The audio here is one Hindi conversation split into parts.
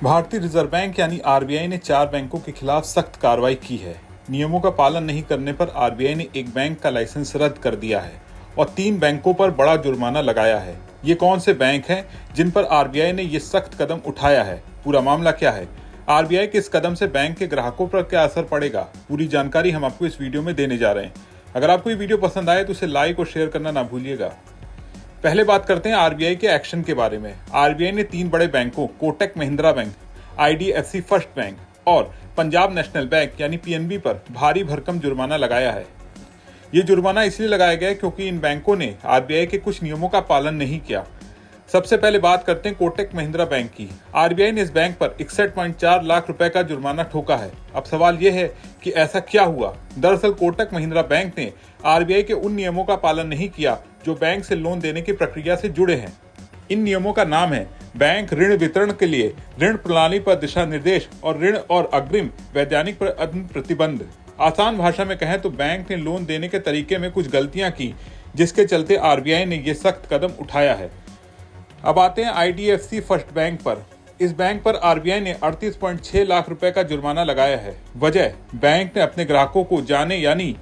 भारतीय रिजर्व बैंक यानी आरबीआई ने 4 बैंकों के खिलाफ सख्त कार्रवाई की है। नियमों का पालन नहीं करने पर आरबीआई ने एक बैंक का लाइसेंस रद्द कर दिया है और 3 बैंकों पर बड़ा जुर्माना लगाया है। ये कौन से बैंक हैं जिन पर आरबीआई ने ये सख्त कदम उठाया है? पूरा मामला क्या है? आरबीआई के इस कदम से बैंक के ग्राहकों पर क्या असर पड़ेगा? पूरी जानकारी हम आपको इस वीडियो में देने जा रहे हैं। अगर आपको ये वीडियो पसंद आए तो इसे लाइक और शेयर करना ना भूलिएगा। पहले बात करते हैं आरबीआई के एक्शन के बारे में। आरबीआई ने 3 बड़े बैंकों Kotak Mahindra bank, IDFC first bank और पंजाब नेशनल बैंक यानी पीएनबी पर भारी भरकम जुर्माना लगाया है। ये जुर्माना इसलिए लगाया गया क्योंकि इन बैंकों ने आरबीआई के कुछ नियमों का पालन नहीं किया। सबसे पहले बात करते हैं कोटक महिंद्रा बैंक की। आरबीआई ने इस बैंक पर 61.4 लाख रुपए का जुर्माना ठोका है। अब सवाल यह है कि ऐसा क्या हुआ? दरअसल कोटक महिंद्रा बैंक ने आरबीआई के उन नियमों का पालन नहीं किया जो बैंक से लोन देने की प्रक्रिया से जुड़े हैं। इन नियमों का नाम है बैंक ऋण वितरण के लिए ऋण प्रणाली पर दिशा निर्देश और ऋण और अग्रिम वैधानिक प्रतिबंध। आसान भाषा में कहें तो बैंक ने लोन देने के तरीके में कुछ गलतियां की, जिसके चलते आरबीआई ने यह सख्त कदम उठाया है। अब आते हैं आईडीएफसी फर्स्ट बैंक पर। इस बैंक पर आरबीआई ने 38.6 लाख रुपए का जुर्माना लगाया है। वजह, बैंक ने अपने ग्राहकों को जाने यानी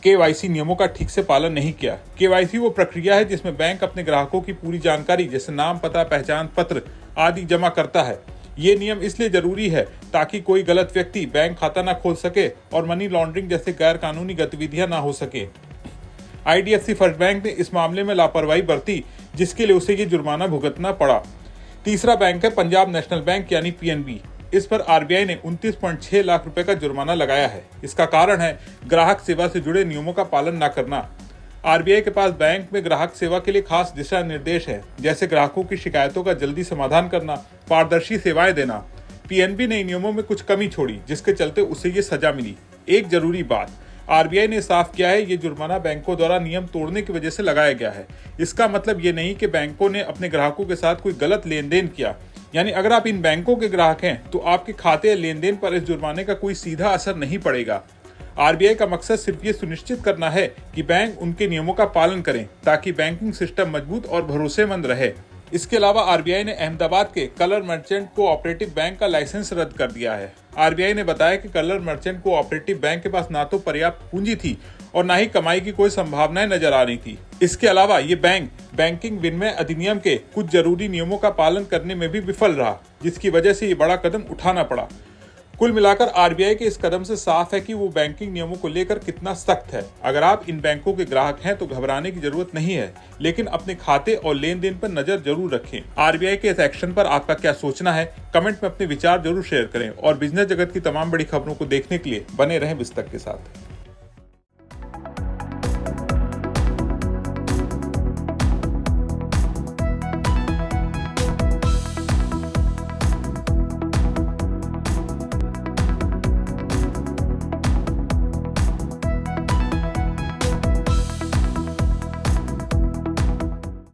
केवाईसी नियमों का ठीक से पालन नहीं किया। केवाईसी वो प्रक्रिया है जिसमें बैंक अपने ग्राहकों की पूरी जानकारी जैसे नाम, पता, पहचान पत्र आदि जमा करता है। ये नियम इसलिए जरूरी है ताकि कोई गलत व्यक्ति बैंक खाता ना खोल सके और मनी लॉन्ड्रिंग जैसे गैर कानूनी गतिविधियां ना हो सके। आईडीएफसी फर्स्ट बैंक ने इस मामले में लापरवाही बरती, जिसके लिए उसे ये जुर्माना भुगतना पड़ा। तीसरा बैंक है पंजाब नेशनल बैंक यानी पीएनबी। इस पर आरबीआई ने 29.6 लाख रुपए का जुर्माना लगाया है। इसका कारण है ग्राहक सेवा से जुड़े नियमों का पालन न करना। आरबीआई के पास बैंक में ग्राहक सेवा के लिए खास दिशा निर्देश है, जैसे ग्राहकों की शिकायतों का जल्दी समाधान करना, पारदर्शी सेवाएं देना। पीएनबी ने नियमों में कुछ कमी छोड़ी, जिसके चलते उसे ये सजा मिली। एक जरूरी बात, आरबीआई ने साफ किया है ये जुर्माना बैंकों द्वारा नियम तोड़ने की वजह से लगाया गया है। इसका मतलब ये नहीं कि बैंकों ने अपने ग्राहकों के साथ कोई गलत लेन देन किया। यानी अगर आप इन बैंकों के ग्राहक हैं तो आपके खाते या लेन देन पर इस जुर्माने का कोई सीधा असर नहीं पड़ेगा। आरबीआई का मकसद सिर्फ ये सुनिश्चित करना है कि बैंक उनके नियमों का पालन करें ताकि बैंकिंग सिस्टम मजबूत और भरोसेमंद रहे। इसके अलावा आरबीआई ने अहमदाबाद के कलर मर्चेंट कोऑपरेटिव बैंक का लाइसेंस रद्द कर दिया है। आरबीआई ने बताया कि कलर मर्चेंट कोऑपरेटिव बैंक के पास ना तो पर्याप्त पूंजी थी और ना ही कमाई की कोई संभावनाएं नजर आ रही थी। इसके अलावा ये बैंक बैंकिंग विनिमय अधिनियम के कुछ जरूरी नियमों का पालन करने में भी विफल रहा, जिसकी वजह से ये बड़ा कदम उठाना पड़ा। कुल मिलाकर आरबीआई के इस कदम से साफ है कि वो बैंकिंग नियमों को लेकर कितना सख्त है। अगर आप इन बैंकों के ग्राहक हैं तो घबराने की जरूरत नहीं है, लेकिन अपने खाते और लेन देन पर नजर जरूर रखें। आरबीआई के इस एक्शन पर आपका क्या सोचना है? कमेंट में अपने विचार जरूर शेयर करें और बिजनेस जगत की तमाम बड़ी खबरों को देखने के लिए बने रहें बिस्तक के साथ।